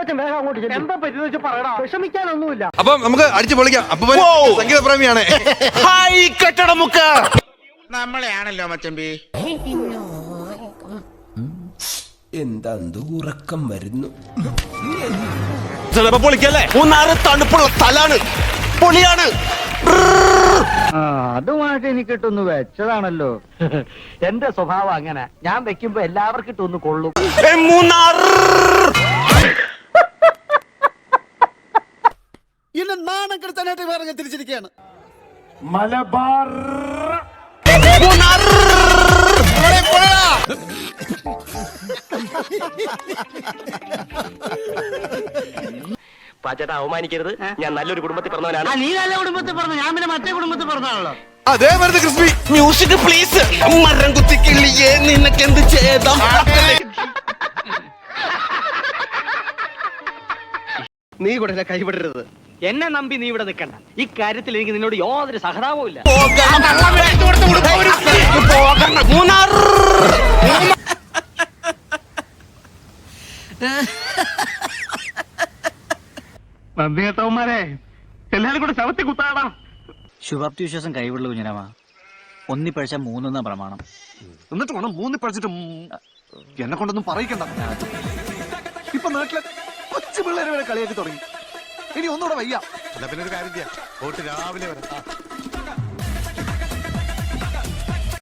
അപ്പച്ചൻ വേഗം അങ്ങോട്ട് ചെല്ല്. എന്താ പറ്റുന്ന വെച്ചാൽ പറയടാ, വിഷമിക്കാനൊന്നുമില്ല. അപ്പൊ നമുക്ക് അടിച്ചു പൊളിക്കാം. അപ്പൊ സംഗീത പ്രേമിയാണ്. ഹായ് കെട്ടടമുക്ക് നമ്മളെയാണല്ലോ മച്ചമ്പി. എന്താ ഉറക്കം വരുന്നു. പൊളിക്കല്ലേ? മൂന്നാറ് തണുപ്പുള്ള സ്ഥലാണ്, പൊളിയാണ്. അതുമായിട്ട് എനിക്കിട്ടൊന്ന് വെച്ചതാണല്ലോ. എന്റെ സ്വഭാവം അങ്ങനെ, ഞാൻ വെക്കുമ്പോ എല്ലാവർക്കും ഇട്ടൊന്ന് കൊള്ളും. മൂന്നാറ് എന്നെ നാണം കെടുത്താനായിട്ട് വേറെ തിരിച്ചിരിക്കുകയാണ്. മലബാർ പാച്ചേട്ടാ അവമാനിക്കരുത്, ഞാൻ നല്ലൊരു കുടുംബത്തിൽ പറഞ്ഞവനാണ്. നീ നല്ല കുടുംബത്തിൽ പറഞ്ഞു, ഞാൻ പിന്നെ മറ്റേ കുടുംബത്തിൽ പറഞ്ഞാണല്ലോ. അതേ വെറുതെ ക്രിസ്പി മ്യൂസിക് പ്ലീസ്. മരം കുത്തി കിള്ളിയേ നിനക്കെന്ത് ചെയ്താ. നീ കൂടെ കൈവിടരുത്. എന്നെ നമ്പി നീ ഇവിടെ നിൽക്കണ്ട. ഈ കാര്യത്തിൽ എനിക്ക് നിന്നോട് യാതൊരു സഹതാപവും ഇല്ല. മൂന്നാറ് നന്ദി കേട്ടവന്മാരെ, എല്ലാരും കൂടെ ശവത്തി കുത്താടാ. ശുഭാപ്തി വിശ്വാസം കൈവിടല കുഞ്ഞിരാമ. ഒന്നിപ്പഴിച്ച മൂന്നെന്ന പ്രമാണം. എന്നിട്ട് വേണം മൂന്നി പഠിച്ചിട്ട് എന്നെ കൊണ്ടൊന്നും പറയിക്കണ്ട. ഇപ്പൊ നാട്ടിലെ കൊച്ചു പിള്ളേരെ വരെ കളിയാക്കി തുടങ്ങി. ഇനി ഒന്നുകൂടെ വയ്യ. പിന്നെ ഒരു കാര്യം ചെയ്യാം, രാവിലെ വരാം.